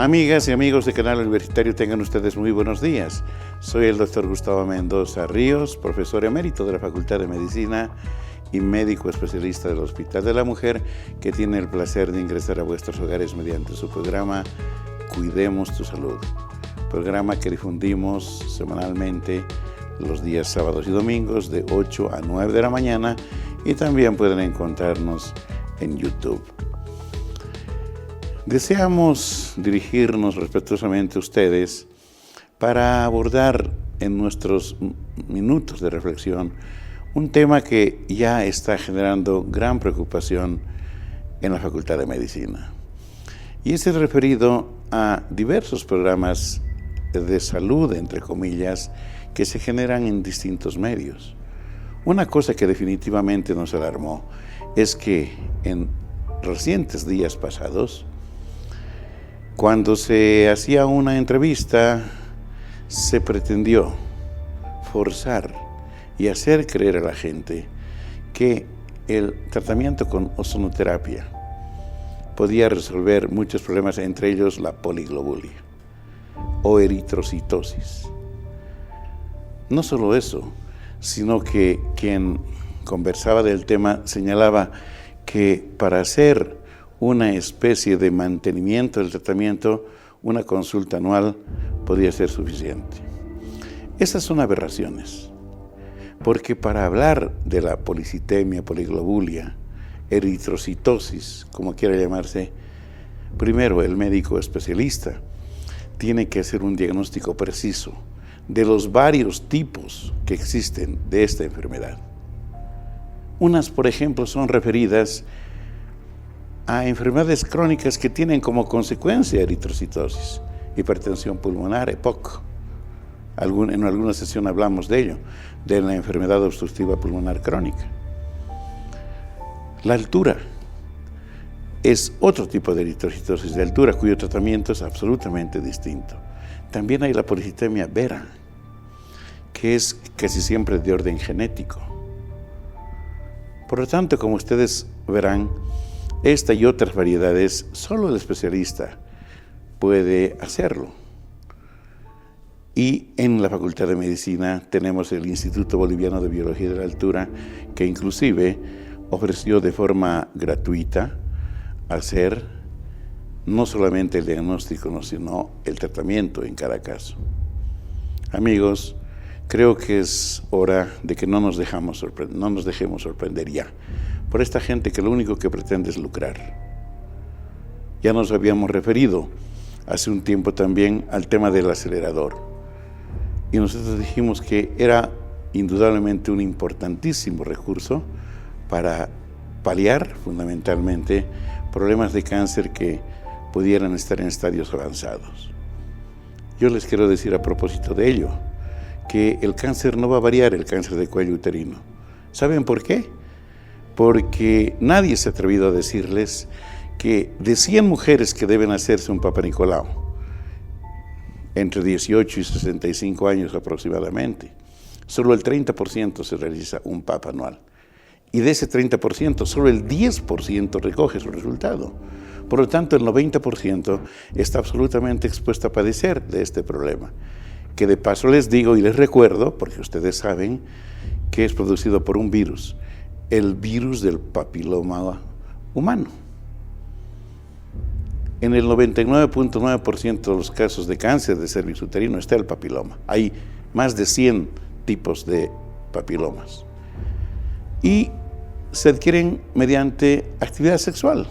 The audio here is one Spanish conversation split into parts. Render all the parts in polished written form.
Amigas y amigos de Canal Universitario, tengan ustedes muy buenos días. Soy el doctor Gustavo Mendoza Ríos, profesor emérito de la Facultad de Medicina y médico especialista del Hospital de la Mujer, que tiene el placer de ingresar a vuestros hogares mediante su programa Cuidemos tu Salud, programa que difundimos semanalmente los días sábados y domingos de 8 a 9 de la mañana, y también pueden encontrarnos en YouTube. Deseamos dirigirnos respetuosamente a ustedes para abordar en nuestros minutos de reflexión un tema que ya está generando gran preocupación en la Facultad de Medicina. Y es el referido a diversos programas de salud, entre comillas, que se generan en distintos medios. Una cosa que definitivamente nos alarmó es que en recientes días pasados, cuando se hacía una entrevista, se pretendió forzar y hacer creer a la gente que el tratamiento con ozonoterapia podía resolver muchos problemas, entre ellos la poliglobulia o eritrocitosis. No solo eso, sino que quien conversaba del tema señalaba que para hacer una especie de mantenimiento del tratamiento, una consulta anual podía ser suficiente. Esas son aberraciones, porque para hablar de la policitemia, poliglobulia, eritrocitosis, como quiera llamarse, primero el médico especialista tiene que hacer un diagnóstico preciso de los varios tipos que existen de esta enfermedad. Unas, por ejemplo, son referidas a enfermedades crónicas que tienen como consecuencia eritrocitosis, hipertensión pulmonar, EPOC. En alguna sesión hablamos de ello, de la enfermedad obstructiva pulmonar crónica. La altura es otro tipo de eritrocitosis de altura, cuyo tratamiento es absolutamente distinto. También hay la policitemia vera, que es casi siempre de orden genético. Por lo tanto, como ustedes verán, esta y otras variedades, solo el especialista puede hacerlo. Y en la Facultad de Medicina tenemos el Instituto Boliviano de Biología de la Altura, que inclusive ofreció de forma gratuita hacer no solamente el diagnóstico, sino el tratamiento en cada caso. Amigos, creo que es hora de que no nos dejemos sorprender ya por esta gente que lo único que pretende es lucrar. Ya nos habíamos referido hace un tiempo también al tema del acelerador, y nosotros dijimos que era indudablemente un importantísimo recurso para paliar fundamentalmente problemas de cáncer que pudieran estar en estadios avanzados. Yo les quiero decir a propósito de ello que el cáncer no va a variar, el cáncer de cuello uterino. ¿Saben por qué? Porque nadie se ha atrevido a decirles que de 100 mujeres que deben hacerse un Papa Nicolau, entre 18 y 65 años aproximadamente, solo el 30% se realiza un Papa anual. Y de ese 30%, solo el 10% recoge su resultado. Por lo tanto, el 90% está absolutamente expuesto a padecer de este problema, que de paso les digo y les recuerdo, porque ustedes saben que es producido por un virus, el virus del papiloma humano. En el 99.9% de los casos de cáncer de cervix uterino está el papiloma. Hay más de 100 tipos de papilomas. Y se adquieren mediante actividad sexual.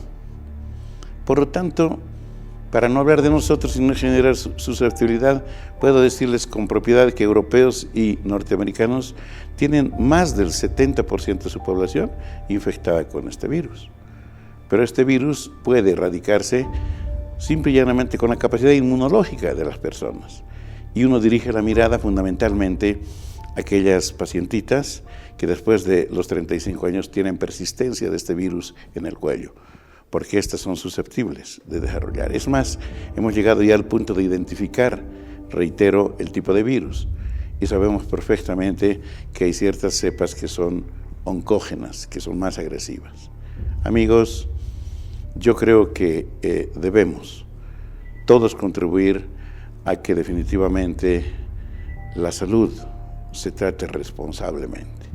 Por lo tanto, para no hablar de nosotros y no generar susceptibilidad, puedo decirles con propiedad que europeos y norteamericanos tienen más del 70% de su población infectada con este virus. Pero este virus puede erradicarse simple y llanamente con la capacidad inmunológica de las personas. Y uno dirige la mirada fundamentalmente a aquellas pacientitas que después de los 35 años tienen persistencia de este virus en el cuello, porque estas son susceptibles de desarrollar. Es más, hemos llegado ya al punto de identificar, reitero, el tipo de virus, y sabemos perfectamente que hay ciertas cepas que son oncógenas, que son más agresivas. Amigos, yo creo que debemos todos contribuir a que definitivamente la salud se trate responsablemente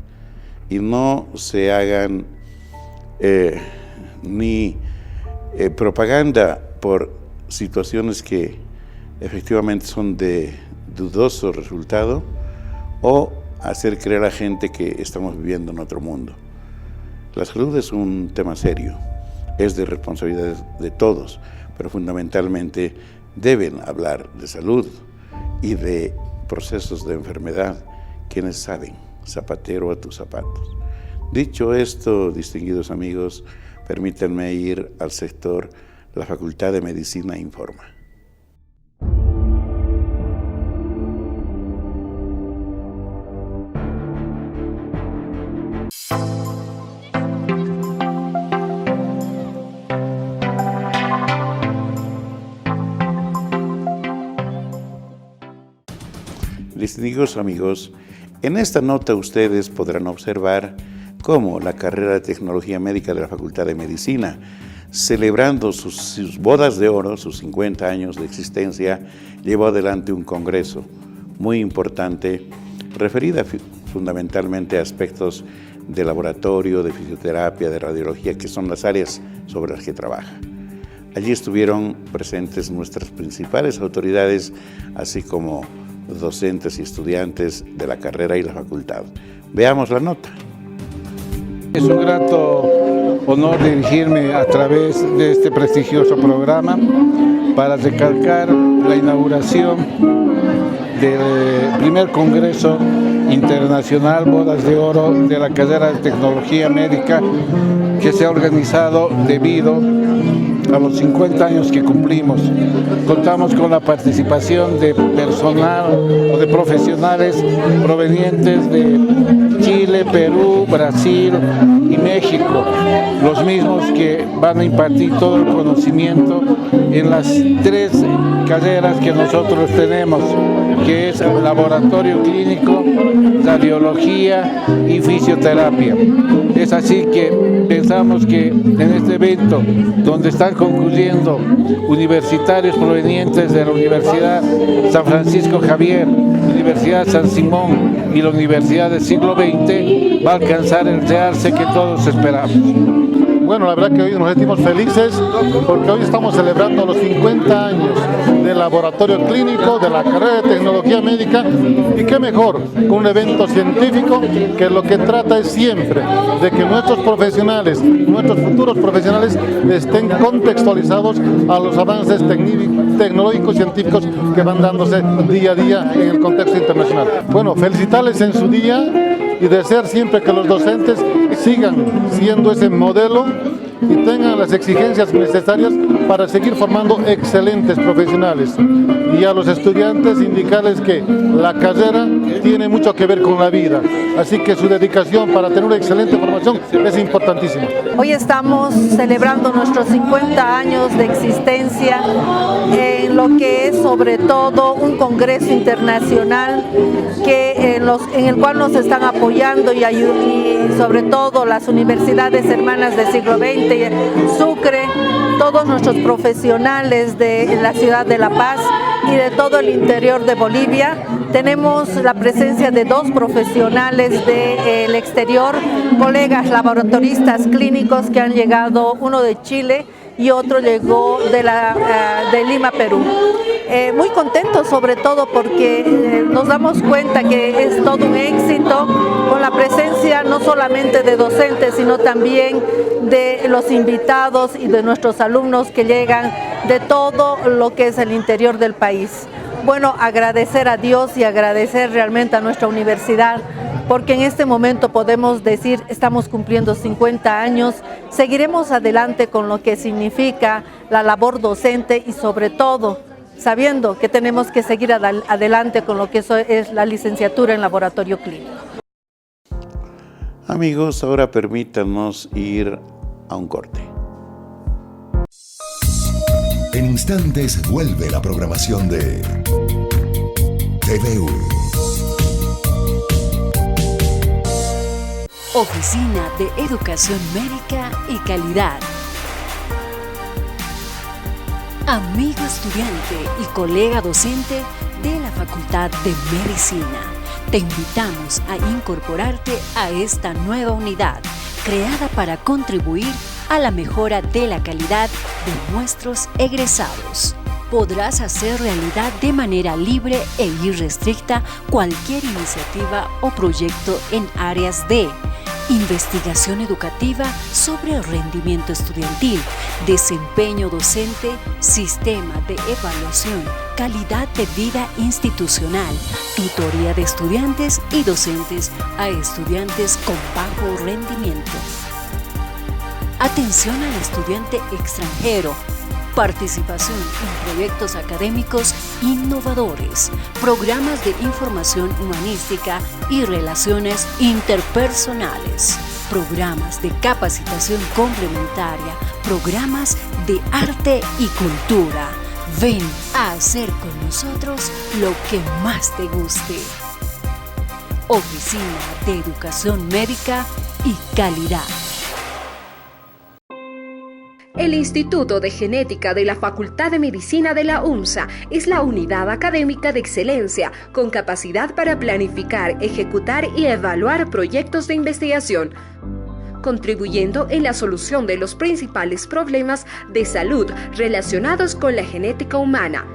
y no se hagan ni propaganda por situaciones que efectivamente son de dudoso resultado, o hacer creer a la gente que estamos viviendo en otro mundo. La salud es un tema serio, es de responsabilidad de todos, pero fundamentalmente deben hablar de salud y de procesos de enfermedad quienes saben, zapatero a tus zapatos. Dicho esto, distinguidos amigos, permítanme ir al sector La Facultad de Medicina Informa. Distinguidos amigos, en esta nota ustedes podrán observar cómo la carrera de Tecnología Médica de la Facultad de Medicina, celebrando sus bodas de oro, sus 50 años de existencia, llevó adelante un congreso muy importante, referida fundamentalmente a aspectos de laboratorio, de fisioterapia, de radiología, que son las áreas sobre las que trabaja. Allí estuvieron presentes nuestras principales autoridades, así como docentes y estudiantes de la carrera y la facultad. Veamos la nota. Es un grato honor dirigirme a través de este prestigioso programa para recalcar la inauguración del primer Congreso Internacional Bodas de Oro de la carrera de Tecnología Médica, que se ha organizado debido a los 50 años que cumplimos. Contamos con la participación de personal o de profesionales provenientes de Chile, Perú, Brasil y México, los mismos que van a impartir todo el conocimiento en las 3 carreras que nosotros tenemos, que es laboratorio clínico, radiología y fisioterapia. Es así que pensamos que en este evento, donde están concurriendo universitarios provenientes de la Universidad San Francisco Javier, Universidad San Simón y la Universidad del siglo XX, va a alcanzar el realce que todos esperamos. Bueno, la verdad que hoy nos sentimos felices porque hoy estamos celebrando los 50 años del laboratorio clínico, de la carrera de tecnología médica, y qué mejor con un evento científico que lo que trata es siempre de que nuestros profesionales, nuestros futuros profesionales estén contextualizados a los avances tecnológicos científicos que van dándose día a día en el contexto internacional. Bueno, felicitarles en su día y desear siempre que los docentes sigan siendo ese modelo y tengan las exigencias necesarias para seguir formando excelentes profesionales. Y a los estudiantes indicarles que la carrera tiene mucho que ver con la vida, así que su dedicación para tener una excelente formación es importantísima. Hoy estamos celebrando nuestros 50 años de existencia en lo que es sobre todo un congreso internacional en el cual nos están apoyando y sobre todo las universidades hermanas del siglo XX, Sucre, todos nuestros profesionales de la ciudad de La Paz y de todo el interior de Bolivia. Tenemos la presencia de 2 profesionales del exterior, colegas laboratoristas clínicos que han llegado, uno de Chile y otro llegó de Lima, Perú. Muy contentos sobre todo porque nos damos cuenta que es todo un éxito con la presencia no solamente de docentes, sino también de los invitados y de nuestros alumnos que llegan de todo lo que es el interior del país. Bueno, agradecer a Dios y agradecer realmente a nuestra universidad, porque en este momento podemos decir, estamos cumpliendo 50 años, seguiremos adelante con lo que significa la labor docente y sobre todo sabiendo que tenemos que seguir adelante con lo que es la licenciatura en laboratorio clínico. Amigos, ahora permítanos ir a un corte. En instantes vuelve la programación de TVU. Oficina de Educación Médica y Calidad. amigo estudiante y colega docente de la Facultad de Medicina. Te invitamos a incorporarte a esta nueva unidad, creada para contribuir a la mejora de la calidad de nuestros egresados. Podrás hacer realidad de manera libre e irrestricta cualquier iniciativa o proyecto en áreas de investigación educativa sobre el rendimiento estudiantil, desempeño docente, sistema de evaluación, calidad de vida institucional, tutoría de estudiantes y docentes a estudiantes con bajo rendimiento. Atención al estudiante extranjero. Participación en proyectos académicos innovadores, programas de información humanística y relaciones interpersonales, programas de capacitación complementaria, programas de arte y cultura. Ven a hacer con nosotros lo que más te guste. Oficina de Educación Médica y Calidad. El Instituto de Genética de la Facultad de Medicina de la UNSA es la unidad académica de excelencia con capacidad para planificar, ejecutar y evaluar proyectos de investigación, contribuyendo en la solución de los principales problemas de salud relacionados con la genética humana.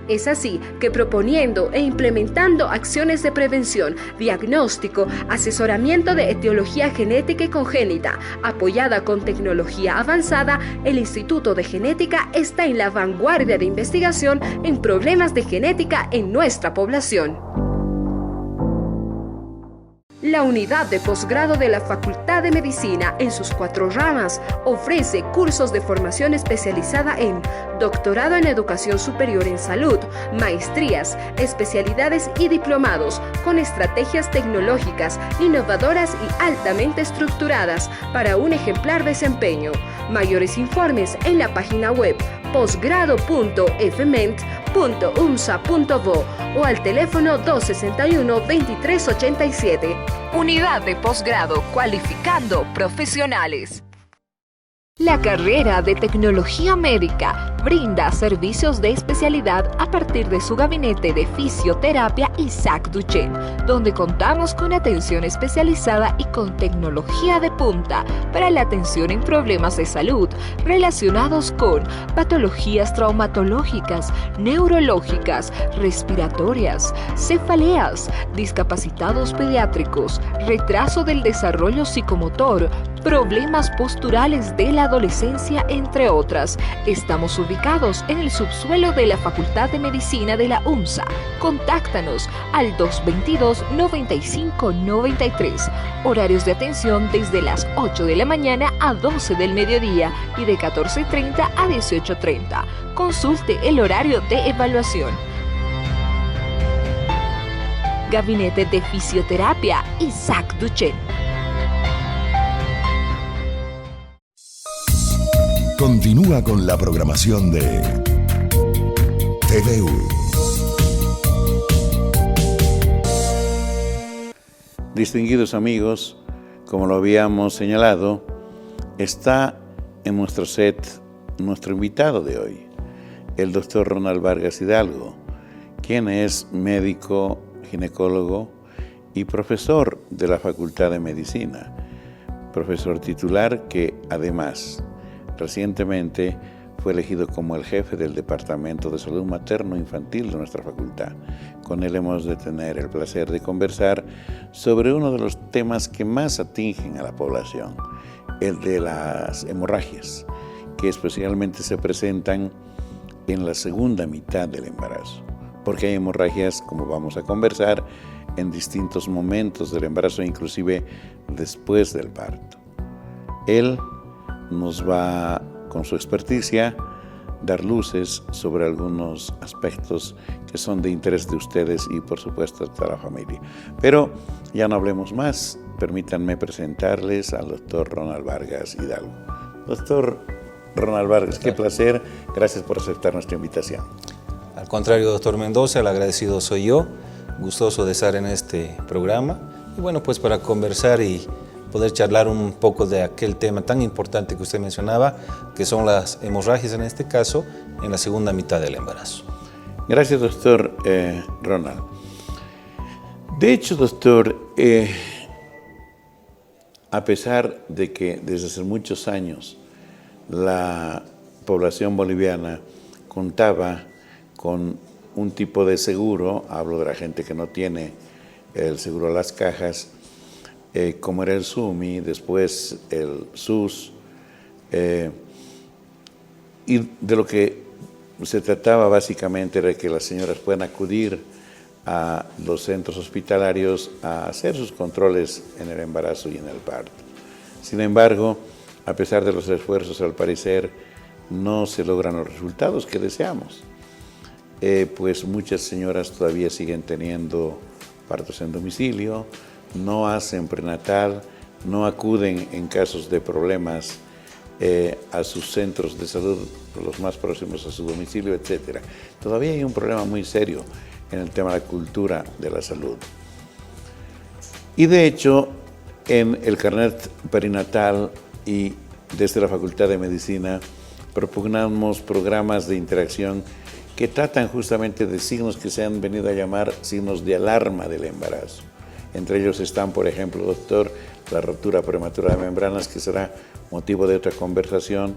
Es así que proponiendo e implementando acciones de prevención, diagnóstico, asesoramiento de etiología genética y congénita, apoyada con tecnología avanzada, el Instituto de Genética está en la vanguardia de investigación en problemas de genética en nuestra población. La unidad de posgrado de la Facultad de Medicina, en sus 4 ramas, ofrece cursos de formación especializada en doctorado en educación superior en salud, maestrías, especialidades y diplomados, con estrategias tecnológicas, innovadoras y altamente estructuradas para un ejemplar desempeño. Mayores informes en la página web posgrado.fment.unsa.bo o al teléfono 261-2387. Unidad de posgrado cualificando profesionales. La carrera de Tecnología Médica brinda servicios de especialidad a partir de su gabinete de fisioterapia Isaac Duchenne, donde contamos con atención especializada y con tecnología de punta para la atención en problemas de salud relacionados con patologías traumatológicas, neurológicas, respiratorias, cefaleas, discapacitados pediátricos, retraso del desarrollo psicomotor, problemas posturales de la adolescencia, entre otras. Estamos ubicados en el subsuelo de la Facultad de Medicina de la UNSA. Contáctanos al 222-9593. Horarios de atención desde las 8 de la mañana a 12 del mediodía y de 14:30 a 18:30. Consulte el horario de evaluación. Gabinete de Fisioterapia Isaac Duchenne. Continúa con la programación de TVU. Distinguidos amigos, como lo habíamos señalado, está en nuestro set nuestro invitado de hoy, el doctor Ronald Vargas Hidalgo, quien es médico, ginecólogo y profesor de la Facultad de Medicina, profesor titular que además recientemente fue elegido como el jefe del Departamento de Salud Materno-Infantil de nuestra facultad. Con él hemos de tener el placer de conversar sobre uno de los temas que más atingen a la población, el de las hemorragias, que especialmente se presentan en la segunda mitad del embarazo, porque hay hemorragias, como vamos a conversar, en distintos momentos del embarazo, inclusive después del parto. Él nos va, con su experticia, dar luces sobre algunos aspectos que son de interés de ustedes y, por supuesto, de toda la familia. Pero ya no hablemos más. Permítanme presentarles al doctor Ronald Vargas Hidalgo. Doctor Ronald Vargas, qué placer. Gracias por aceptar nuestra invitación. Al contrario, doctor Mendoza, el agradecido soy yo. Gustoso de estar en este programa. Y bueno, pues para conversar y poder charlar un poco de aquel tema tan importante que usted mencionaba, que son las hemorragias en este caso, en la segunda mitad del embarazo. Gracias, doctor Ronald. De hecho, doctor, a pesar de que desde hace muchos años la población boliviana contaba con un tipo de seguro, hablo de la gente que no tiene el seguro a las cajas, como era el SUMI, después el SUS, y de lo que se trataba básicamente era que las señoras puedan acudir a los centros hospitalarios a hacer sus controles en el embarazo y en el parto. Sin embargo, a pesar de los esfuerzos, al parecer, no se logran los resultados que deseamos. Pues muchas señoras todavía siguen teniendo partos en domicilio, no hacen prenatal, no acuden en casos de problemas a sus centros de salud, los más próximos a su domicilio, etc. Todavía hay un problema muy serio en el tema de la cultura de la salud. Y de hecho, en el carnet perinatal y desde la Facultad de Medicina propugnamos programas de interacción que tratan justamente de signos que se han venido a llamar signos de alarma del embarazo. Entre ellos están, por ejemplo, doctor, la rotura prematura de membranas, que será motivo de otra conversación,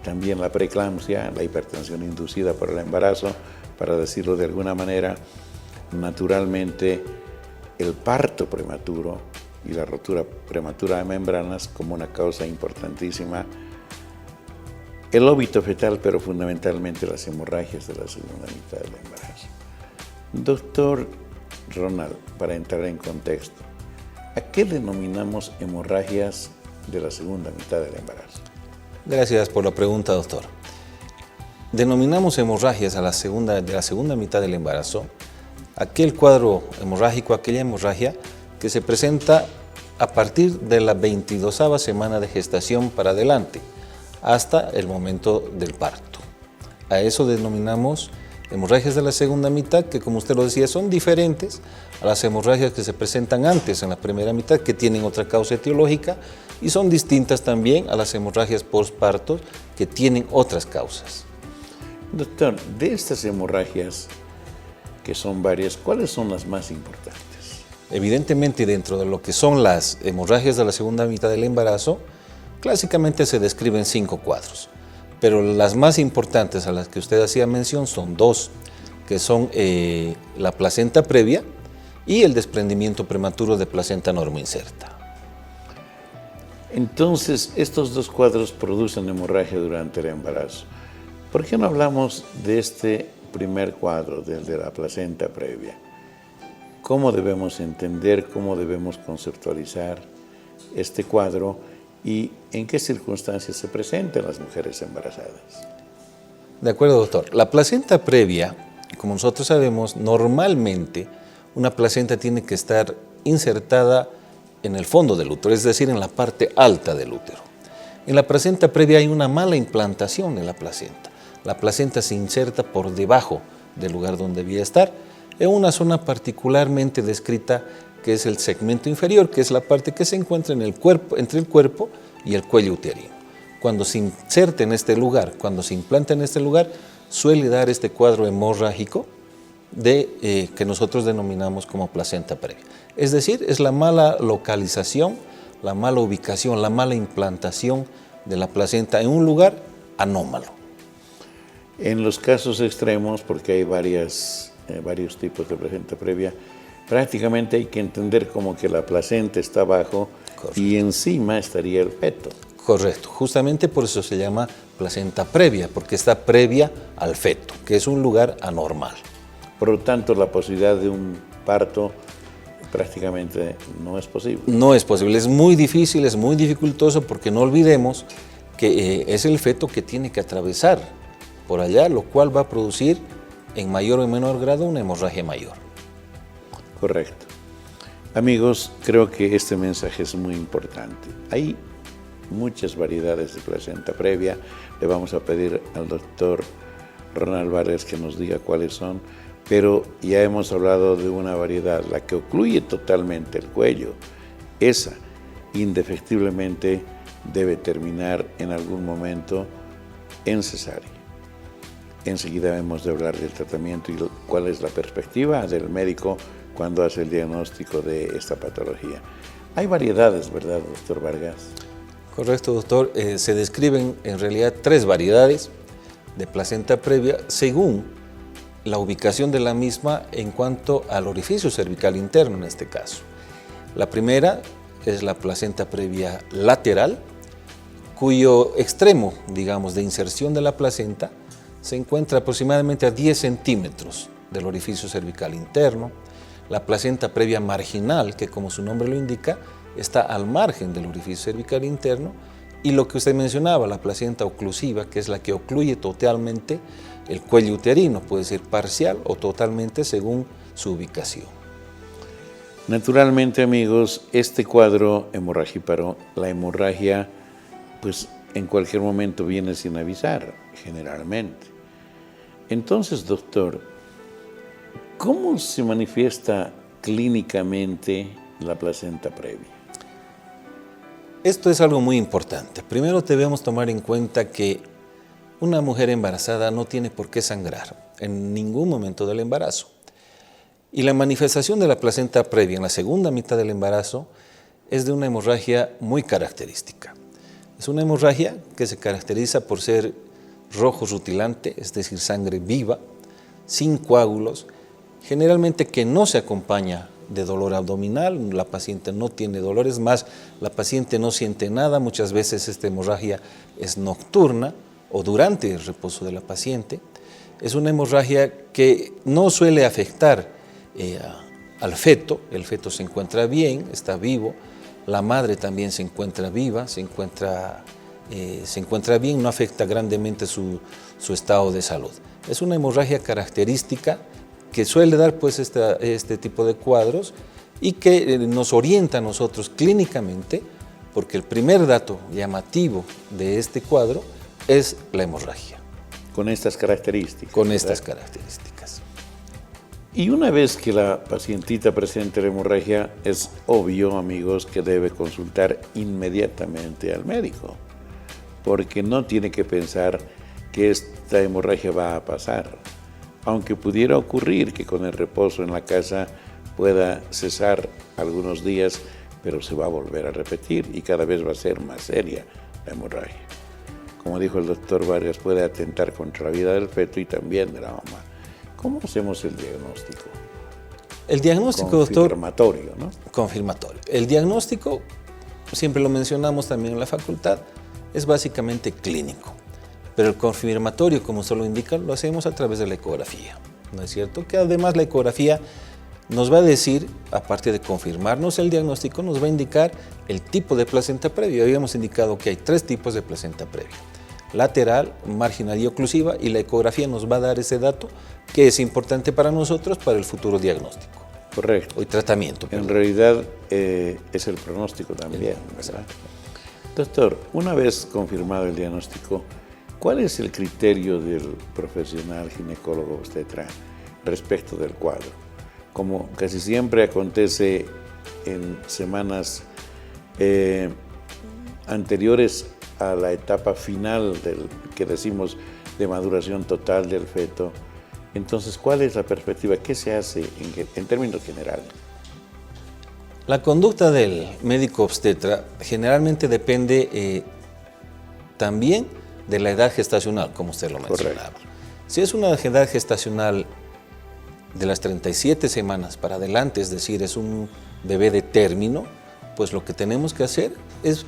también la preeclampsia, la hipertensión inducida por el embarazo, para decirlo de alguna manera, naturalmente el parto prematuro y la rotura prematura de membranas como una causa importantísima, el óbito fetal, pero fundamentalmente las hemorragias de la segunda mitad del embarazo. Doctor Ronald, para entrar en contexto, ¿a qué denominamos hemorragias de la segunda mitad del embarazo? Gracias por la pregunta, doctor. Denominamos hemorragias de la segunda mitad del embarazo aquel cuadro hemorrágico, aquella hemorragia que se presenta a partir de la 22ª semana de gestación para adelante, hasta el momento del parto. A eso denominamos hemorragias de la segunda mitad, que como usted lo decía, son diferentes a las hemorragias que se presentan antes en la primera mitad, que tienen otra causa etiológica, y son distintas también a las hemorragias postparto, que tienen otras causas. Doctor, de estas hemorragias, que son varias, ¿cuáles son las más importantes? Evidentemente, dentro de lo que son las hemorragias de la segunda mitad del embarazo, clásicamente se describen 5 cuadros, pero las más importantes a las que usted hacía mención son 2, que son la placenta previa y el desprendimiento prematuro de placenta normoinserta. Entonces, estos 2 cuadros producen hemorragia durante el embarazo. ¿Por qué no hablamos de este primer cuadro, del de la placenta previa? ¿Cómo debemos entender, cómo debemos conceptualizar este cuadro y en qué circunstancias se presentan las mujeres embarazadas? De acuerdo, doctor. La placenta previa, como nosotros sabemos, normalmente una placenta tiene que estar insertada en el fondo del útero, es decir, en la parte alta del útero. En la placenta previa hay una mala implantación de la placenta. La placenta se inserta por debajo del lugar donde debía estar, en una zona particularmente descrita que es el segmento inferior, que es la parte que se encuentra en el cuerpo, entre el cuerpo y el cuello uterino. Cuando se inserta en este lugar, cuando se implanta en este lugar, suele dar este cuadro hemorrágico que nosotros denominamos como placenta previa. Es decir, es la mala localización, la mala ubicación, la mala implantación de la placenta en un lugar anómalo. En los casos extremos, porque hay varios tipos de placenta previa, prácticamente hay que entender como que la placenta está abajo. Correcto. Y encima estaría el feto. Correcto, justamente por eso se llama placenta previa, porque está previa al feto, que es un lugar anormal. Por lo tanto, la posibilidad de un parto prácticamente no es posible. No es posible, es muy difícil, es muy dificultoso, porque no olvidemos que es el feto que tiene que atravesar por allá, lo cual va a producir en mayor o menor grado una hemorragia mayor. Correcto. Amigos, creo que este mensaje es muy importante. Hay muchas variedades de placenta previa. Le vamos a pedir al doctor Ronald Vargas que nos diga cuáles son, pero ya hemos hablado de una variedad, la que ocluye totalmente el cuello. Esa indefectiblemente debe terminar en algún momento en cesárea. Enseguida hemos de hablar del tratamiento y cuál es la perspectiva del médico cuando hace el diagnóstico de esta patología. Hay variedades, ¿verdad, doctor Vargas? Correcto, doctor. Se describen en realidad 3 variedades de placenta previa según la ubicación de la misma en cuanto al orificio cervical interno en este caso. La primera es la placenta previa lateral, cuyo extremo, digamos, de inserción de la placenta se encuentra aproximadamente a 10 centímetros del orificio cervical interno. La placenta previa marginal, que como su nombre lo indica, está al margen del orificio cervical interno, y lo que usted mencionaba, la placenta oclusiva, que es la que ocluye totalmente el cuello uterino, puede ser parcial o totalmente según su ubicación. Naturalmente, amigos, este cuadro hemorragíparo, la hemorragia, pues en cualquier momento viene sin avisar, generalmente. Entonces, doctor, ¿cómo se manifiesta clínicamente la placenta previa? Esto es algo muy importante. Primero debemos tomar en cuenta que una mujer embarazada no tiene por qué sangrar en ningún momento del embarazo. Y la manifestación de la placenta previa en la segunda mitad del embarazo es de una hemorragia muy característica. Es una hemorragia que se caracteriza por ser rojo rutilante, es decir, sangre viva, sin coágulos, generalmente que no se acompaña de dolor abdominal, la paciente no tiene dolores, más la paciente no siente nada. Muchas veces esta hemorragia es nocturna o durante el reposo de la paciente. Es una hemorragia que no suele afectar al feto. El feto se encuentra bien, está vivo, la madre también se encuentra viva, se encuentra bien, no afecta grandemente su estado de salud. Es una hemorragia característica que suele dar pues este tipo de cuadros y que nos orienta a nosotros clínicamente, porque el primer dato llamativo de este cuadro es la hemorragia. Con estas características. Con estas características. Y una vez que la pacientita presente la hemorragia, es obvio, amigos, que debe consultar inmediatamente al médico, porque no tiene que pensar que esta hemorragia va a pasar. Aunque pudiera ocurrir que con el reposo en la casa pueda cesar algunos días, pero se va a volver a repetir y cada vez va a ser más seria la hemorragia. Como dijo el doctor Vargas, puede atentar contra la vida del feto y también de la mamá. ¿Cómo hacemos el diagnóstico? El diagnóstico, doctor... Confirmatorio, ¿no? Confirmatorio. El diagnóstico, siempre lo mencionamos también en la facultad, es básicamente clínico. Pero el confirmatorio, como usted lo indica, lo hacemos a través de la ecografía, ¿no es cierto? Que además la ecografía nos va a decir, aparte de confirmarnos el diagnóstico, nos va a indicar el tipo de placenta previa. Habíamos indicado que hay 3 tipos de placenta previa: lateral, marginal y oclusiva, y la ecografía nos va a dar ese dato que es importante para nosotros para el futuro diagnóstico. Correcto. Y tratamiento. En realidad es el pronóstico también, ¿verdad? Doctor, una vez confirmado el diagnóstico, ¿cuál es el criterio del profesional ginecólogo obstetra respecto del cuadro? Como casi siempre acontece en semanas anteriores a la etapa final del que decimos de maduración total del feto, entonces, ¿cuál es la perspectiva? ¿Qué se hace en términos generales? La conducta del médico obstetra generalmente depende también de la edad gestacional, como usted lo mencionaba. Correcto. Si es una edad gestacional de las 37 semanas para adelante, es decir, es un bebé de término, pues lo que tenemos que hacer es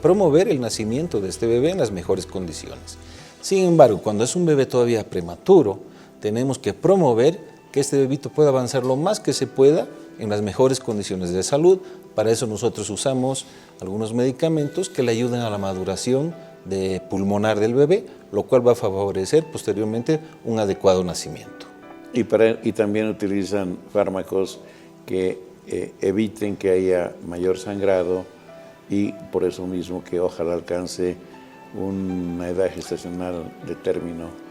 promover el nacimiento de este bebé en las mejores condiciones. Sin embargo, cuando es un bebé todavía prematuro, tenemos que promover que este bebito pueda avanzar lo más que se pueda en las mejores condiciones de salud. Para eso nosotros usamos algunos medicamentos que le ayudan a la maduración pulmonar del bebé, lo cual va a favorecer posteriormente un adecuado nacimiento. Y también utilizan fármacos que eviten que haya mayor sangrado y por eso mismo que ojalá alcance una edad gestacional de término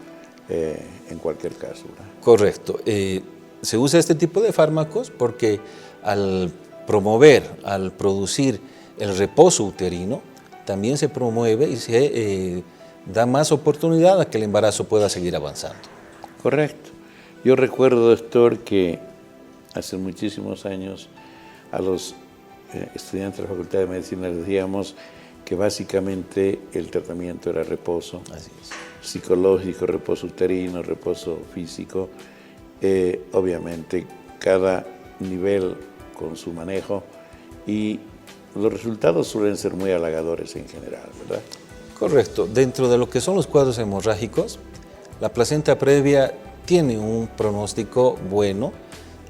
en cualquier caso, ¿verdad? Correcto. Se usa este tipo de fármacos porque al promover, al producir el reposo uterino, también se promueve y se da más oportunidad a que el embarazo pueda seguir avanzando. Correcto. Yo recuerdo, doctor, que hace muchísimos años a los estudiantes de la Facultad de Medicina les decíamos que básicamente el tratamiento era reposo. Así es. Psicológico, reposo uterino, reposo físico. Obviamente cada nivel con su manejo y los resultados suelen ser muy halagadores en general, ¿verdad? Correcto. Dentro de lo que son los cuadros hemorrágicos, la placenta previa tiene un pronóstico bueno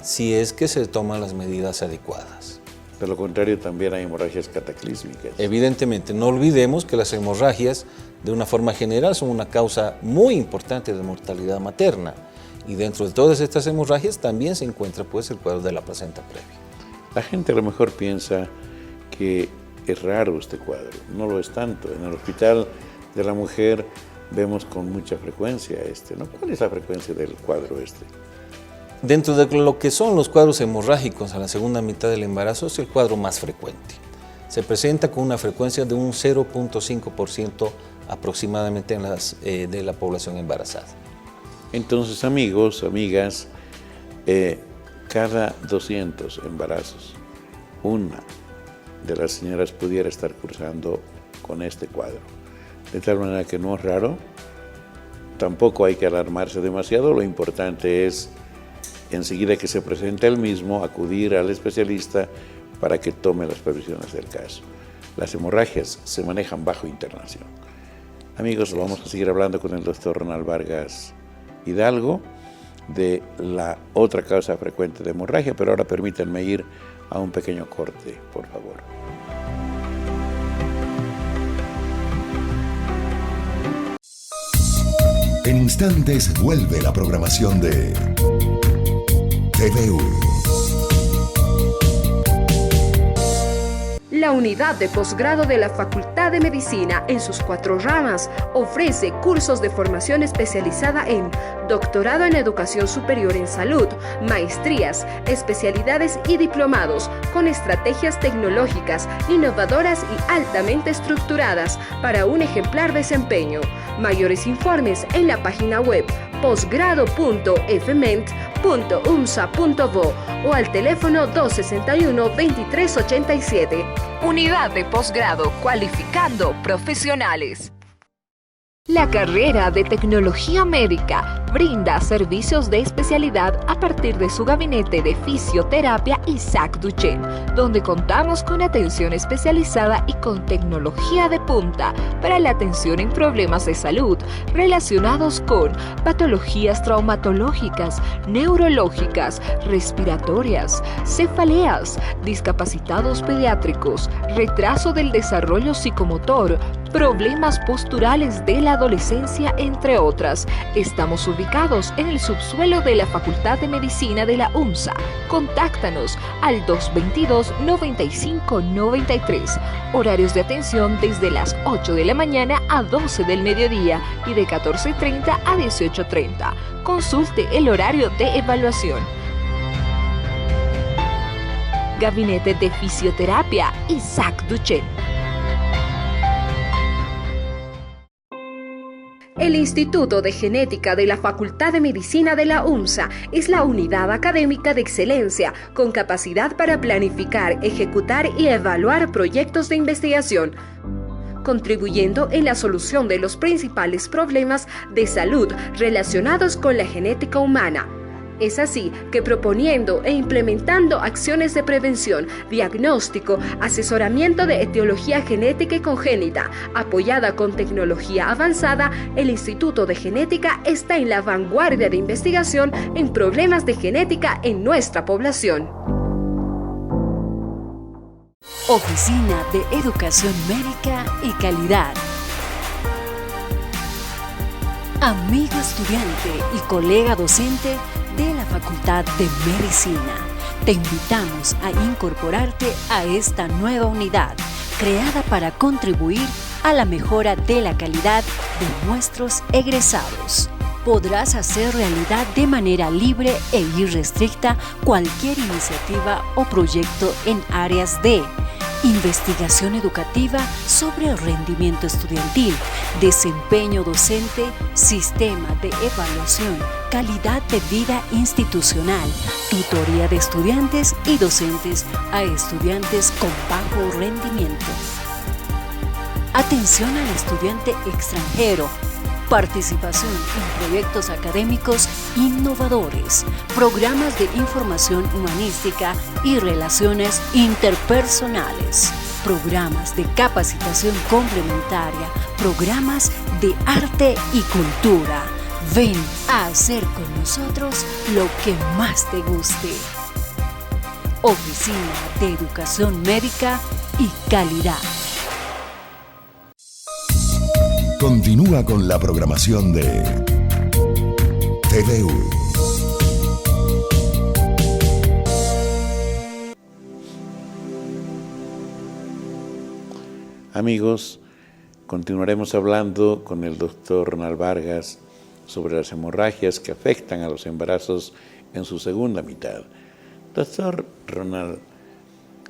si es que se toman las medidas adecuadas. De lo contrario, también hay hemorragias cataclísmicas. Evidentemente, no olvidemos que las hemorragias, de una forma general, son una causa muy importante de mortalidad materna. Y dentro de todas estas hemorragias también se encuentra pues, el cuadro de la placenta previa. La gente a lo mejor piensa que es raro este cuadro. No lo es tanto. En el Hospital de la Mujer vemos con mucha frecuencia este, ¿no? ¿Cuál es la frecuencia del cuadro este? Dentro de lo que son los cuadros hemorrágicos a la segunda mitad del embarazo es el cuadro más frecuente. Se presenta con una frecuencia de un 0.5% aproximadamente en de la población embarazada. Entonces, amigos, amigas, cada 200 embarazos, una de las señoras pudiera estar cursando con este cuadro. De tal manera que no es raro, tampoco hay que alarmarse demasiado, lo importante es enseguida que se presente el mismo, acudir al especialista para que tome las previsiones del caso. Las hemorragias se manejan bajo internación. Amigos, vamos a seguir hablando con el doctor Ronald Vargas Hidalgo de la otra causa frecuente de hemorragia, pero ahora permítanme ir a un pequeño corte, por favor. En instantes vuelve la programación de TVU. La unidad de posgrado de la Facultad de Medicina, en sus 4 ramas, ofrece cursos de formación especializada en doctorado en educación superior en salud, maestrías, especialidades y diplomados, con estrategias tecnológicas, innovadoras y altamente estructuradas para un ejemplar desempeño. Mayores informes en la página web posgrado.fment.umsa.bo o al teléfono 261-2387. Unidad de posgrado cualificando profesionales. La carrera de Tecnología Médica brinda servicios de especialidad a partir de su gabinete de fisioterapia Isaac Duchenne, donde contamos con atención especializada y con tecnología de punta para la atención en problemas de salud relacionados con patologías traumatológicas, neurológicas, respiratorias, cefaleas, discapacitados pediátricos, retraso del desarrollo psicomotor, problemas posturales de la adolescencia, entre otras. Estamos ubicados en el subsuelo de la Facultad de Medicina de la UMSA. Contáctanos al 222-9593. Horarios de atención desde las 8 de la mañana a 12 del mediodía y de 14:30 a 18:30. Consulte el horario de evaluación. Gabinete de Fisioterapia Isaac Duchenne. El Instituto de Genética de la Facultad de Medicina de la UMSA es la unidad académica de excelencia con capacidad para planificar, ejecutar y evaluar proyectos de investigación, contribuyendo en la solución de los principales problemas de salud relacionados con la genética humana. Es así que proponiendo e implementando acciones de prevención, diagnóstico, asesoramiento de etiología genética y congénita, apoyada con tecnología avanzada, el Instituto de Genética está en la vanguardia de investigación en problemas de genética en nuestra población. Oficina de Educación Médica y Calidad. Amigo estudiante y colega docente de la Facultad de Medicina, te invitamos a incorporarte a esta nueva unidad creada para contribuir a la mejora de la calidad de nuestros egresados. Podrás hacer realidad de manera libre e irrestricta cualquier iniciativa o proyecto en áreas de investigación educativa sobre el rendimiento estudiantil, desempeño docente, sistema de evaluación, calidad de vida institucional, tutoría de estudiantes y docentes a estudiantes con bajo rendimiento. Atención al estudiante extranjero. Participación en proyectos académicos innovadores, programas de información humanística y relaciones interpersonales, programas de capacitación complementaria, programas de arte y cultura. Ven a hacer con nosotros lo que más te guste. Oficina de Educación Médica y Calidad. Continúa con la programación de TVU. Amigos, continuaremos hablando con el doctor Ronald Vargas sobre las hemorragias que afectan a los embarazos en su segunda mitad. Doctor Ronald,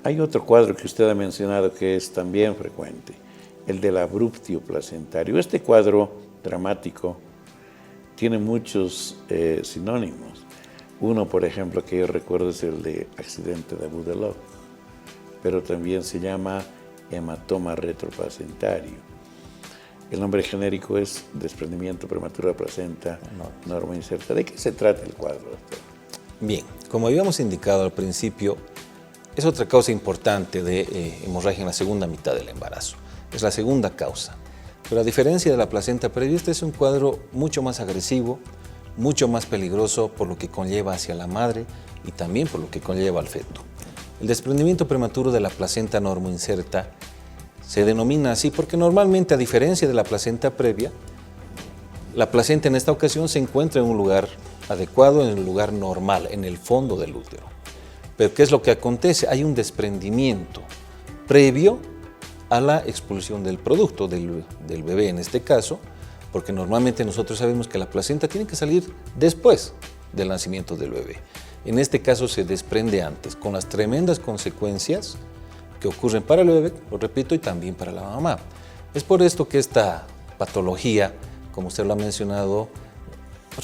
hay otro cuadro que usted ha mencionado que es también frecuente, el del abruptio placentario. Este cuadro dramático tiene muchos sinónimos. Uno, por ejemplo, que yo recuerdo es el de accidente de Budelot, pero también se llama hematoma retroplacentario. El nombre genérico es desprendimiento prematuro de placenta normo inserta. ¿De qué se trata el cuadro, doctor? Bien, como habíamos indicado al principio, es otra causa importante de hemorragia en la segunda mitad del embarazo. Es la segunda causa. Pero a diferencia de la placenta previa, este es un cuadro mucho más agresivo, mucho más peligroso por lo que conlleva hacia la madre y también por lo que conlleva al feto. El desprendimiento prematuro de la placenta normoinserta se denomina así porque normalmente, a diferencia de la placenta previa, la placenta en esta ocasión se encuentra en un lugar adecuado, en el lugar normal, en el fondo del útero. Pero ¿qué es lo que acontece? Hay un desprendimiento previo a la expulsión del producto, del bebé en este caso, porque normalmente nosotros sabemos que la placenta tiene que salir después del nacimiento del bebé. En este caso se desprende antes, con las tremendas consecuencias que ocurren para el bebé, lo repito, y también para la mamá. Es por esto que esta patología, como usted lo ha mencionado,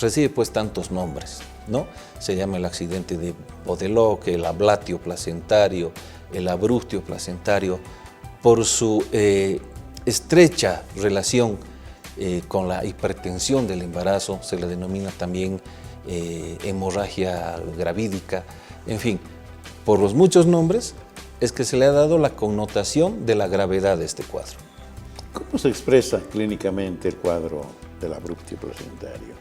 recibe pues tantos nombres, ¿no? Se llama el accidente de Budelot, el ablatio placentario, el abruptio placentario, por su estrecha relación con la hipertensión del embarazo. Se le denomina también hemorragia gravídica. En fin, por los muchos nombres es que se le ha dado la connotación de la gravedad de este cuadro. ¿Cómo se expresa clínicamente el cuadro del abruptio placentario?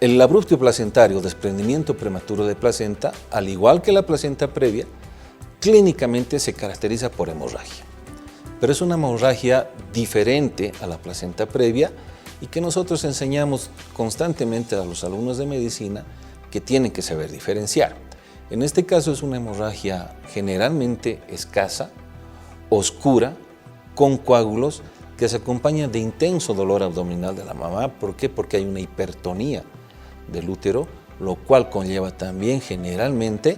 El abruptio placentario, desprendimiento prematuro de placenta, al igual que la placenta previa, clínicamente se caracteriza por hemorragia. Pero es una hemorragia diferente a la placenta previa y que nosotros enseñamos constantemente a los alumnos de medicina que tienen que saber diferenciar. En este caso es una hemorragia generalmente escasa, oscura, con coágulos, que se acompaña de intenso dolor abdominal de la mamá. ¿Por qué? Porque hay una hipertonía del útero, lo cual conlleva también generalmente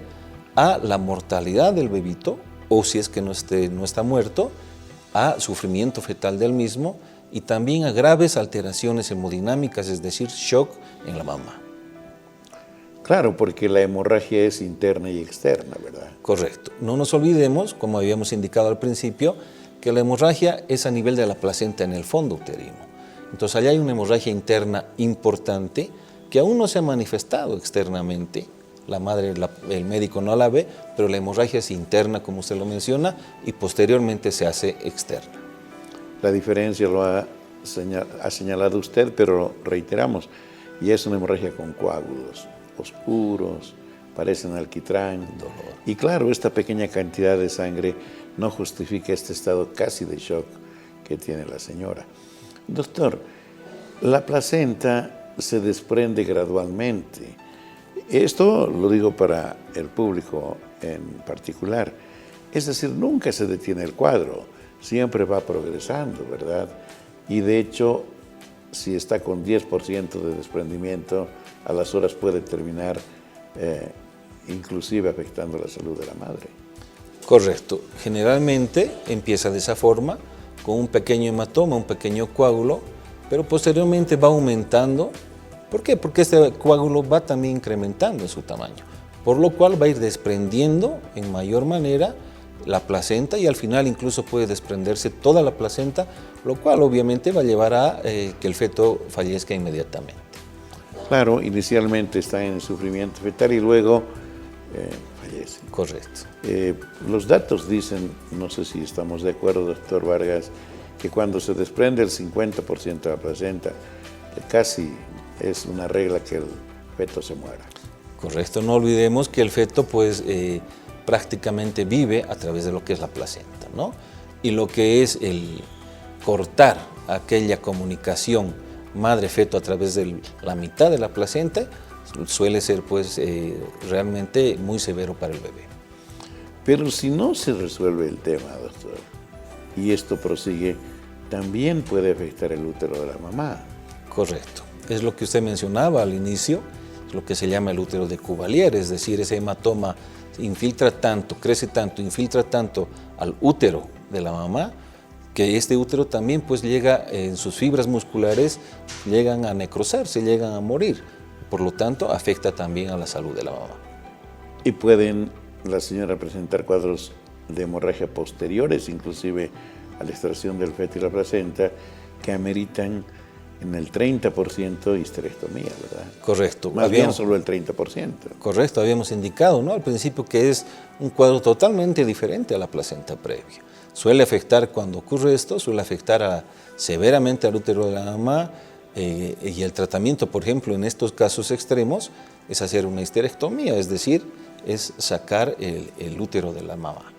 a la mortalidad del bebito, o si es que no está muerto, a sufrimiento fetal del mismo y también a graves alteraciones hemodinámicas, es decir, shock en la mamá. Claro, porque la hemorragia es interna y externa, ¿verdad? Correcto. No nos olvidemos, como habíamos indicado al principio, que la hemorragia es a nivel de la placenta en el fondo uterino. Entonces, allá hay una hemorragia interna importante que aún no se ha manifestado externamente. La madre, el médico no la ve, pero la hemorragia es interna, como usted lo menciona, y posteriormente se hace externa. La diferencia lo ha señalado usted, pero reiteramos, y es una hemorragia con coágulos oscuros, parecen alquitrán. Dolor. Y claro, esta pequeña cantidad de sangre no justifica este estado casi de shock que tiene la señora. Doctor, la placenta se desprende gradualmente. Esto lo digo para el público en particular. Es decir, nunca se detiene el cuadro, siempre va progresando, ¿verdad? Y de hecho, si está con 10% de desprendimiento, a las horas puede terminar inclusive afectando la salud de la madre. Correcto. Generalmente empieza de esa forma, con un pequeño hematoma, un pequeño coágulo, pero posteriormente va aumentando. ¿Por qué? Porque este coágulo va también incrementando en su tamaño, por lo cual va a ir desprendiendo en mayor manera la placenta y al final incluso puede desprenderse toda la placenta, lo cual obviamente va a llevar a que el feto fallezca inmediatamente. Claro, inicialmente está en sufrimiento fetal y luego fallece. Correcto. Los datos dicen, no sé si estamos de acuerdo, doctor Vargas, que cuando se desprende el 50% de la placenta, casi es una regla que el feto se muera. Correcto, no olvidemos que el feto pues prácticamente vive a través de lo que es la placenta, ¿no? Y lo que es el cortar aquella comunicación madre-feto a través de la mitad de la placenta suele ser pues realmente muy severo para el bebé. Pero si no se resuelve el tema, doctor, y esto prosigue, también puede afectar el útero de la mamá. Correcto. Es lo que usted mencionaba al inicio, es lo que se llama el útero de Cuvelier, es decir, ese hematoma infiltra tanto, crece tanto, infiltra tanto al útero de la mamá, que este útero también pues llega en sus fibras musculares, llegan a necrosarse, llegan a morir. Por lo tanto, afecta también a la salud de la mamá. Y pueden la señora presentar cuadros de hemorragia posteriores, inclusive a la extracción del feto y la placenta, que ameritan en el 30% histerectomía, ¿verdad? Correcto. Más bien solo el 30%. Correcto, habíamos indicado, ¿no?, al principio que es un cuadro totalmente diferente a la placenta previa. Suele afectar, cuando ocurre esto, suele afectar severamente al útero de la mamá, y el tratamiento, por ejemplo, en estos casos extremos, es hacer una histerectomía, es decir, es sacar el útero de la mamá.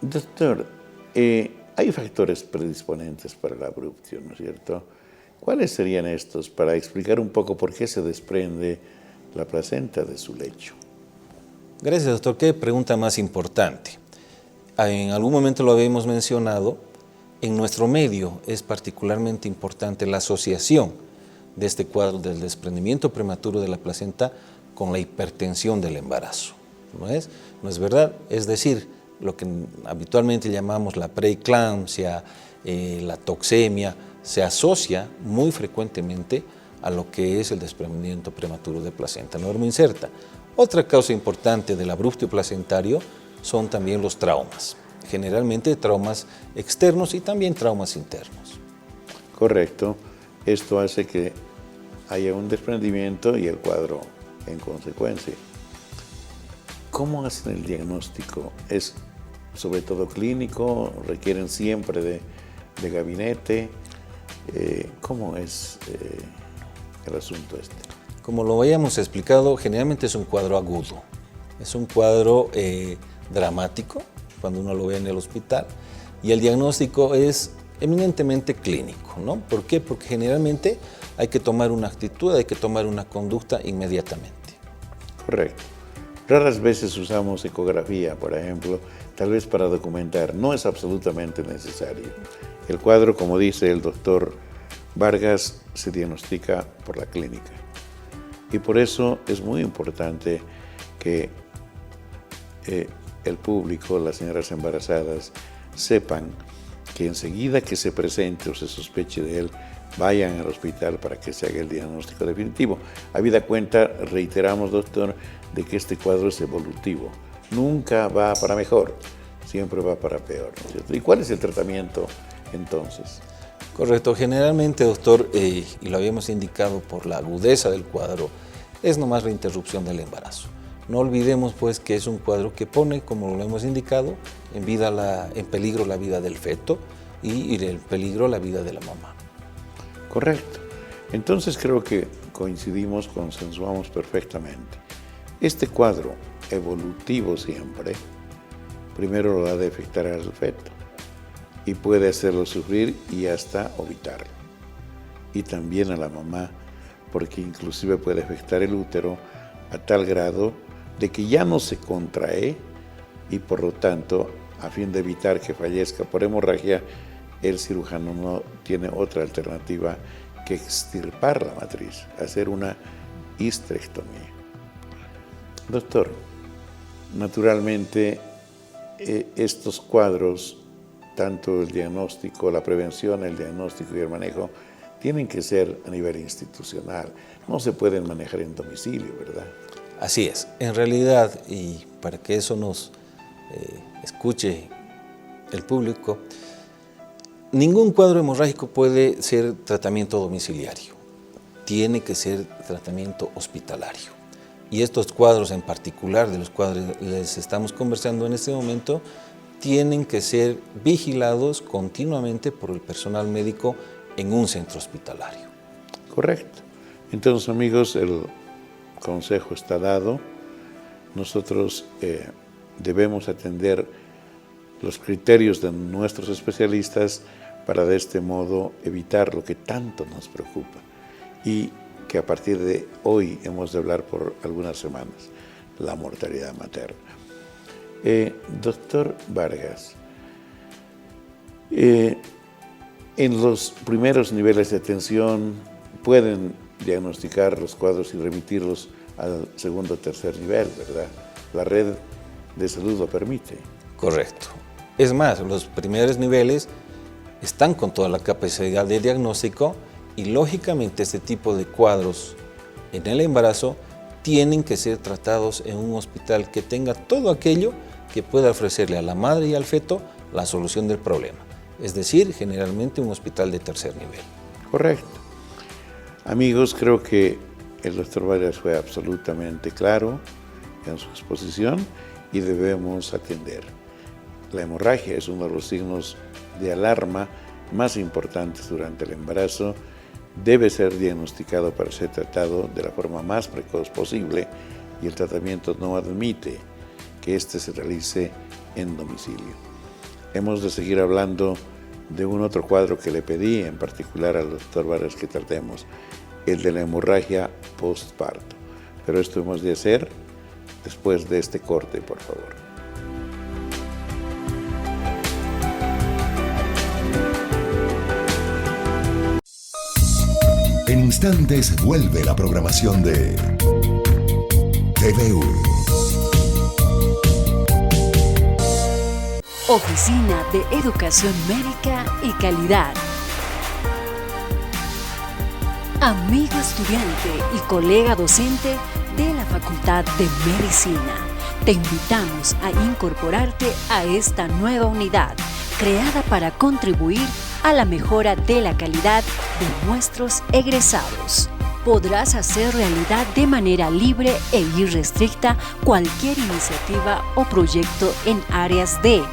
Doctor, hay factores predisponentes para la abruptio, ¿no es cierto? ¿Cuáles serían estos para explicar un poco por qué se desprende la placenta de su lecho? Gracias, doctor. Qué pregunta más importante. En algún momento lo habíamos mencionado. En nuestro medio es particularmente importante la asociación de este cuadro del desprendimiento prematuro de la placenta con la hipertensión del embarazo. ¿No es? ¿No es verdad? Es decir, lo que habitualmente llamamos la preeclampsia, la toxemia, se asocia muy frecuentemente a lo que es el desprendimiento prematuro de placenta normoinserta. Otra causa importante del abruptio placentario son también los traumas, generalmente traumas externos y también traumas internos. Correcto. Esto hace que haya un desprendimiento y el cuadro en consecuencia. ¿Cómo hacen el diagnóstico? ¿Es sobre todo clínico? ¿Requieren siempre de gabinete? ¿Cómo es el asunto este? Como lo habíamos explicado, generalmente es un cuadro agudo. Es un cuadro dramático cuando uno lo ve en el hospital, y el diagnóstico es eminentemente clínico, ¿no? ¿Por qué? Porque generalmente hay que tomar una actitud, hay que tomar una conducta inmediatamente. Correcto. Raras veces usamos ecografía, por ejemplo, tal vez para documentar. No es absolutamente necesario. El cuadro, como dice el doctor Vargas, se diagnostica por la clínica. Y por eso es muy importante que el público, las señoras embarazadas, sepan que enseguida que se presente o se sospeche de él, vayan al hospital para que se haga el diagnóstico definitivo. Habida cuenta, reiteramos, doctor, de que este cuadro es evolutivo. Nunca va para mejor, siempre va para peor, ¿no es cierto? ¿Y cuál es el tratamiento entonces? Correcto. Generalmente, doctor, y lo habíamos indicado por la agudeza del cuadro, es nomás la interrupción del embarazo. No olvidemos pues que es un cuadro que pone, como lo hemos indicado, en peligro la vida del feto y en peligro la vida de la mamá. Correcto. Entonces creo que coincidimos, consensuamos perfectamente. Este cuadro evolutivo siempre, primero lo ha de afectar al feto y puede hacerlo sufrir y hasta evitarlo. Y también a la mamá, porque inclusive puede afectar el útero a tal grado de que ya no se contrae y por lo tanto, a fin de evitar que fallezca por hemorragia, el cirujano no tiene otra alternativa que extirpar la matriz, hacer una histerectomía. Doctor, naturalmente estos cuadros, tanto el diagnóstico, la prevención, el diagnóstico y el manejo, tienen que ser a nivel institucional. No se pueden manejar en domicilio, ¿verdad? Así es. En realidad, y para que eso nos escuche el público, ningún cuadro hemorrágico puede ser tratamiento domiciliario. Tiene que ser tratamiento hospitalario. Y estos cuadros en particular, de los cuales les estamos conversando en este momento, tienen que ser vigilados continuamente por el personal médico en un centro hospitalario. Correcto. Entonces, amigos, el consejo está dado. Nosotros debemos atender los criterios de nuestros especialistas para de este modo evitar lo que tanto nos preocupa y que a partir de hoy hemos de hablar por algunas semanas, la mortalidad materna. Doctor Vargas, en los primeros niveles de atención pueden diagnosticar los cuadros y remitirlos al segundo o tercer nivel, ¿verdad? La red de salud lo permite. Correcto. Es más, los primeros niveles están con toda la capacidad de diagnóstico y lógicamente este tipo de cuadros en el embarazo tienen que ser tratados en un hospital que tenga todo aquello que pueda ofrecerle a la madre y al feto la solución del problema. Es decir, generalmente un hospital de tercer nivel. Correcto. Amigos, creo que el doctor Vargas fue absolutamente claro en su exposición y debemos atender. La hemorragia es uno de los signos de alarma más importantes durante el embarazo. Debe ser diagnosticado para ser tratado de la forma más precoz posible y el tratamiento no admite que éste se realice en domicilio. Hemos de seguir hablando de un otro cuadro que le pedí, en particular al doctor Vargas, que tratemos, el de la hemorragia postparto. Pero esto hemos de hacer después de este corte, por favor. En instantes vuelve la programación de TVU. Oficina de Educación Médica y Calidad. Amigo estudiante y colega docente de la Facultad de Medicina, te invitamos a incorporarte a esta nueva unidad creada para contribuir a la mejora de la calidad de nuestros egresados. Podrás hacer realidad de manera libre e irrestricta cualquier iniciativa o proyecto en áreas de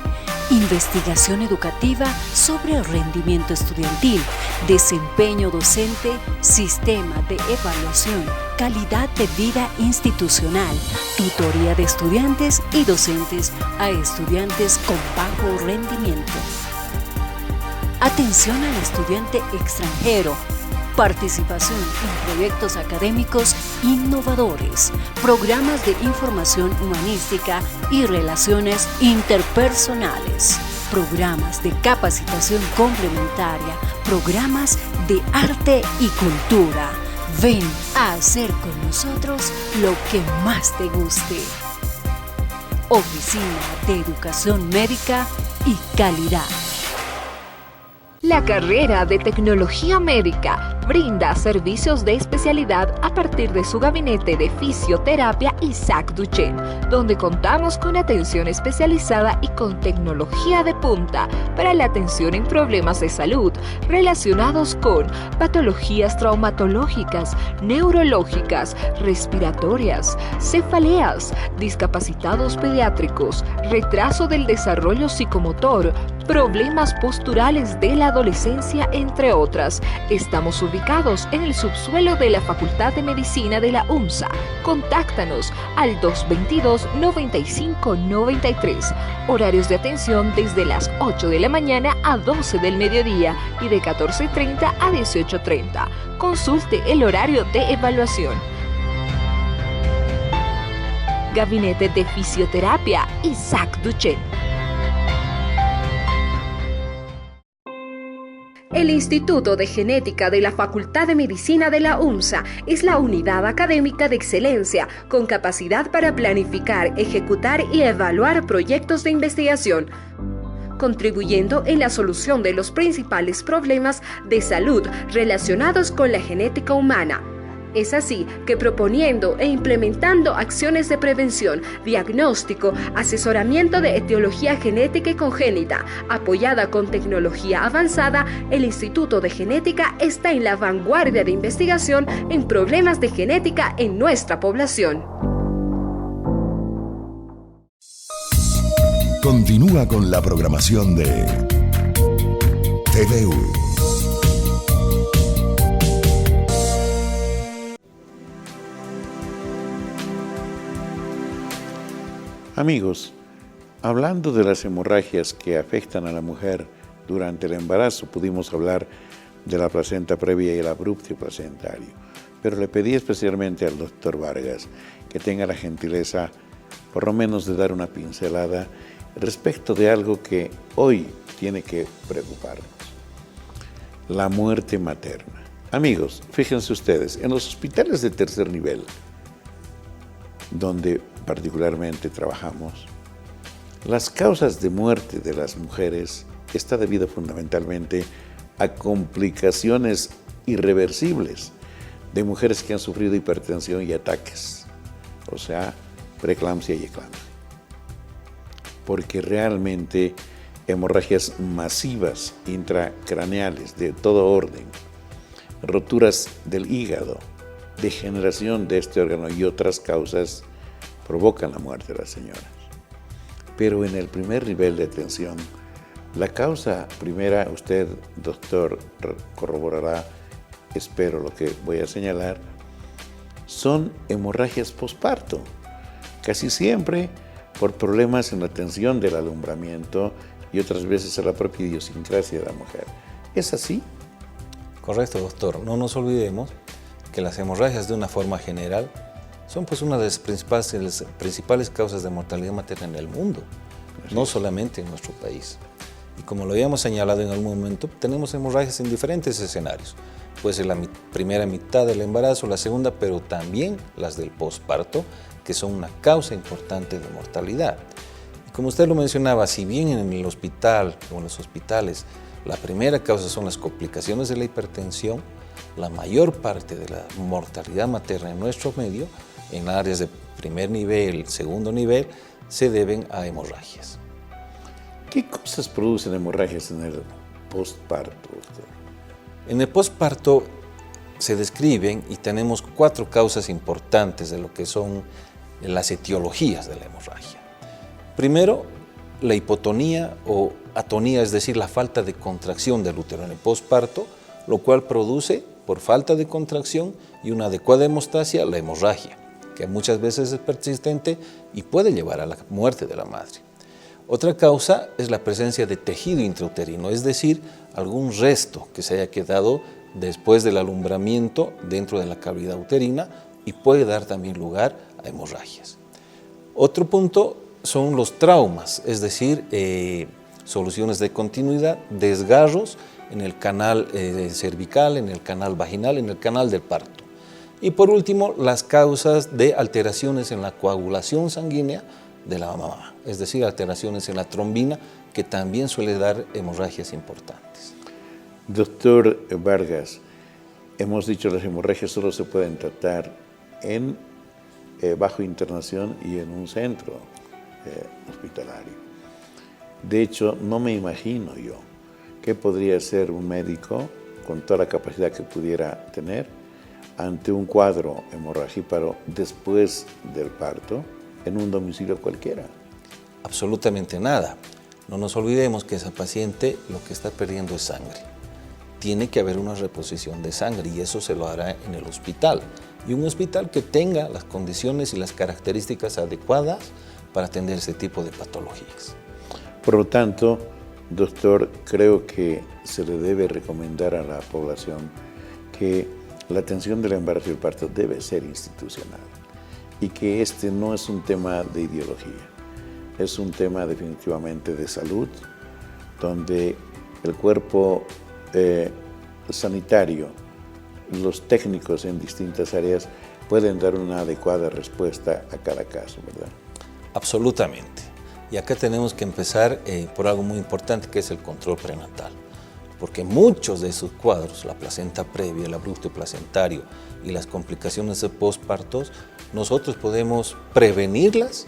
investigación educativa sobre el rendimiento estudiantil, desempeño docente, sistema de evaluación, calidad de vida institucional, tutoría de estudiantes y docentes a estudiantes con bajo rendimiento. Atención al estudiante extranjero. Participación en proyectos académicos innovadores, programas de información humanística y relaciones interpersonales, programas de capacitación complementaria, programas de arte y cultura. Ven a hacer con nosotros lo que más te guste. Oficina de Educación Médica y Calidad. La carrera de Tecnología Médica brinda servicios de especialidad a partir de su gabinete de fisioterapia Isaac Duchenne, donde contamos con atención especializada y con tecnología de punta para la atención en problemas de salud relacionados con patologías traumatológicas, neurológicas, respiratorias, cefaleas, discapacitados pediátricos, retraso del desarrollo psicomotor, problemas posturales de la adolescencia, entre otras. Estamos ubicados en el subsuelo de la Facultad de Medicina de la UNSA. Contáctanos al 222-9593. Horarios de atención desde las 8 de la mañana a 12 del mediodía y de 14:30 a 18:30. Consulte el horario de evaluación. Gabinete de Fisioterapia Isaac Duchenne. El Instituto de Genética de la Facultad de Medicina de la UNSA es la unidad académica de excelencia con capacidad para planificar, ejecutar y evaluar proyectos de investigación, contribuyendo en la solución de los principales problemas de salud relacionados con la genética humana. Es así que proponiendo e implementando acciones de prevención, diagnóstico, asesoramiento de etiología genética y congénita, apoyada con tecnología avanzada, el Instituto de Genética está en la vanguardia de investigación en problemas de genética en nuestra población. Continúa con la programación de TVU. Amigos, hablando de las hemorragias que afectan a la mujer durante el embarazo, pudimos hablar de la placenta previa y el abrupto placentario, pero le pedí especialmente al doctor Vargas que tenga la gentileza, por lo menos, de dar una pincelada respecto de algo que hoy tiene que preocuparnos: la muerte materna. Amigos, fíjense ustedes, en los hospitales de tercer nivel, donde particularmente trabajamos, las causas de muerte de las mujeres está debido fundamentalmente a complicaciones irreversibles de mujeres que han sufrido hipertensión y ataques, o sea, preeclampsia y eclampsia. Porque realmente hemorragias masivas intracraneales de todo orden, roturas del hígado, degeneración de este órgano y otras causas provocan la muerte de las señoras. Pero en el primer nivel de atención, la causa primera, usted, doctor, corroborará, espero, lo que voy a señalar, son hemorragias posparto, casi siempre por problemas en la tensión del alumbramiento y otras veces a la propia idiosincrasia de la mujer. ¿Es así? Correcto, doctor. No nos olvidemos que las hemorragias, de una forma general, son pues una de las principales causas de mortalidad materna en el mundo, no solamente en nuestro país. Y como lo habíamos señalado en algún momento, tenemos hemorragias en diferentes escenarios. Puede ser la primera mitad del embarazo, la segunda, pero también las del posparto, que son una causa importante de mortalidad. Y como usted lo mencionaba, si bien en el hospital o en los hospitales la primera causa son las complicaciones de la hipertensión, la mayor parte de la mortalidad materna en nuestro medio, en áreas de primer nivel, segundo nivel, se deben a hemorragias. ¿Qué cosas producen hemorragias en el posparto, doctor? En el posparto se describen y tenemos 4 causas importantes de lo que son las etiologías de la hemorragia. Primero, la hipotonía o atonía, es decir, la falta de contracción del útero en el posparto, lo cual produce, por falta de contracción y una adecuada hemostasia, la hemorragia, que muchas veces es persistente y puede llevar a la muerte de la madre. Otra causa es la presencia de tejido intrauterino, es decir, algún resto que se haya quedado después del alumbramiento dentro de la cavidad uterina y puede dar también lugar a hemorragias. Otro punto son los traumas, es decir, soluciones de continuidad, desgarros en el canal cervical, en el canal vaginal, en el canal del parto. Y por último, las causas de alteraciones en la coagulación sanguínea de la mamá, es decir, alteraciones en la trombina, que también suele dar hemorragias importantes. Doctor Vargas, hemos dicho que las hemorragias solo se pueden tratar en bajo internación y en un centro hospitalario. De hecho, no me imagino yo qué podría ser un médico con toda la capacidad que pudiera tener ante un cuadro hemorragíparo después del parto en un domicilio cualquiera. Absolutamente nada. No nos olvidemos que esa paciente lo que está perdiendo es sangre. Tiene que haber una reposición de sangre y eso se lo hará en el hospital. Y un hospital que tenga las condiciones y las características adecuadas para atender ese tipo de patologías. Por lo tanto, doctor, creo que se le debe recomendar a la población que la atención del embarazo y el parto debe ser institucional y que este no es un tema de ideología, es un tema definitivamente de salud, donde el cuerpo sanitario, los técnicos en distintas áreas pueden dar una adecuada respuesta a cada caso, ¿verdad? Absolutamente. Y acá tenemos que empezar por algo muy importante, que es el control prenatal. Porque muchos de esos cuadros, la placenta previa, el abrupto placentario y las complicaciones de postpartos, nosotros podemos prevenirlas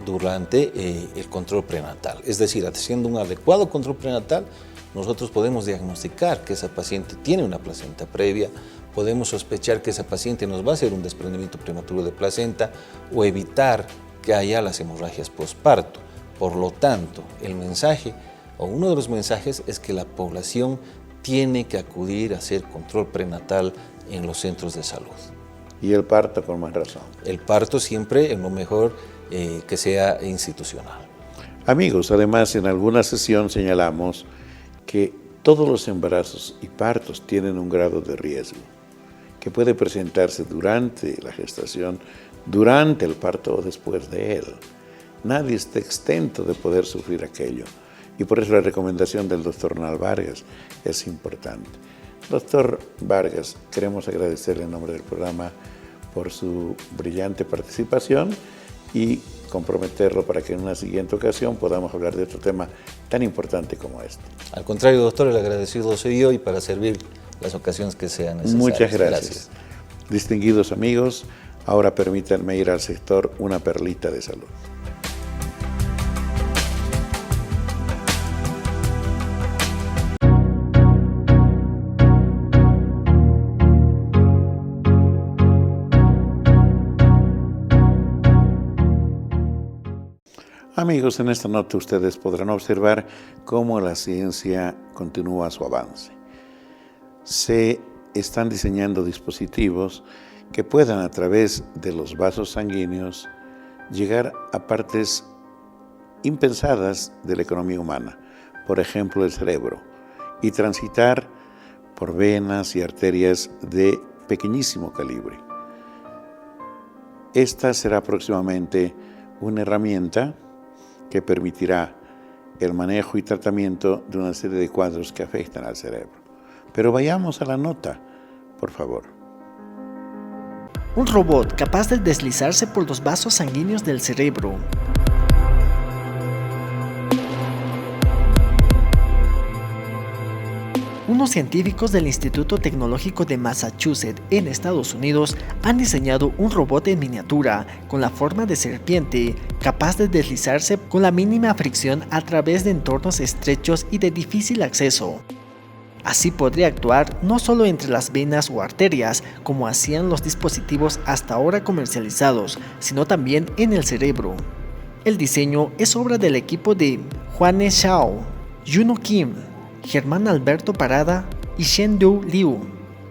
durante el control prenatal. Es decir, haciendo un adecuado control prenatal, nosotros podemos diagnosticar que esa paciente tiene una placenta previa, podemos sospechar que esa paciente nos va a hacer un desprendimiento prematuro de placenta o evitar que haya las hemorragias postparto. Por lo tanto, el mensaje o uno de los mensajes es que la población tiene que acudir a hacer control prenatal en los centros de salud. Y el parto con más razón. El parto siempre en lo mejor que sea institucional. Amigos, además en alguna sesión señalamos que todos los embarazos y partos tienen un grado de riesgo que puede presentarse durante la gestación, durante el parto o después de él. Nadie está exento de poder sufrir aquello. Y por eso la recomendación del doctor Nal Vargas es importante. Doctor Vargas, queremos agradecerle en nombre del programa por su brillante participación y comprometerlo para que en una siguiente ocasión podamos hablar de otro tema tan importante como este. Al contrario, doctor, el agradecido soy yo y para servir las ocasiones que sean necesarias. Muchas gracias. Distinguidos amigos, ahora permítanme ir al sector Una Perlita de Salud. Amigos, en esta nota ustedes podrán observar cómo la ciencia continúa su avance. Se están diseñando dispositivos que puedan a través de los vasos sanguíneos llegar a partes impensadas de la economía humana, por ejemplo el cerebro, y transitar por venas y arterias de pequeñísimo calibre. Esta será próximamente una herramienta que permitirá el manejo y tratamiento de una serie de cuadros que afectan al cerebro. Pero vayamos a la nota, por favor. Un robot capaz de deslizarse por los vasos sanguíneos del cerebro. Unos científicos del Instituto Tecnológico de Massachusetts en Estados Unidos han diseñado un robot en miniatura con la forma de serpiente, capaz de deslizarse con la mínima fricción a través de entornos estrechos y de difícil acceso. Así podría actuar no solo entre las venas o arterias, como hacían los dispositivos hasta ahora comercializados, sino también en el cerebro. El diseño es obra del equipo de Juane Shao, Juno Kim, Germán Alberto Parada y Shen-Du Liu.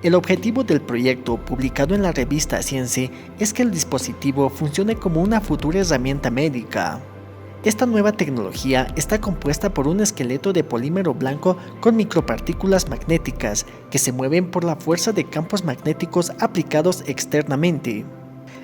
El objetivo del proyecto, publicado en la revista Science, es que el dispositivo funcione como una futura herramienta médica. Esta nueva tecnología está compuesta por un esqueleto de polímero blanco con micropartículas magnéticas que se mueven por la fuerza de campos magnéticos aplicados externamente.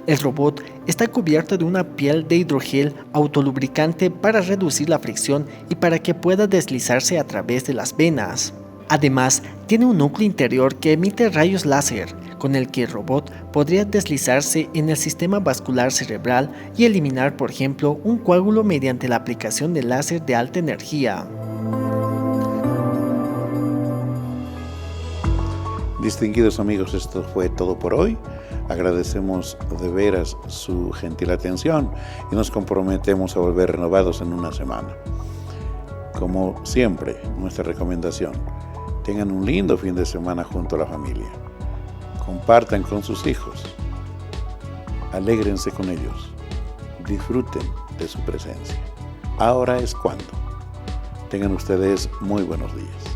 El robot está cubierto de una piel de hidrogel autolubricante para reducir la fricción y para que pueda deslizarse a través de las venas. Además, tiene un núcleo interior que emite rayos láser, con el que el robot podría deslizarse en el sistema vascular cerebral y eliminar, por ejemplo, un coágulo mediante la aplicación de láser de alta energía. Distinguidos amigos, esto fue todo por hoy. Agradecemos de veras su gentil atención y nos comprometemos a volver renovados en una semana. Como siempre, nuestra recomendación: tengan un lindo fin de semana junto a la familia. Compartan con sus hijos. Alégrense con ellos. Disfruten de su presencia. Ahora es cuando. Tengan ustedes muy buenos días.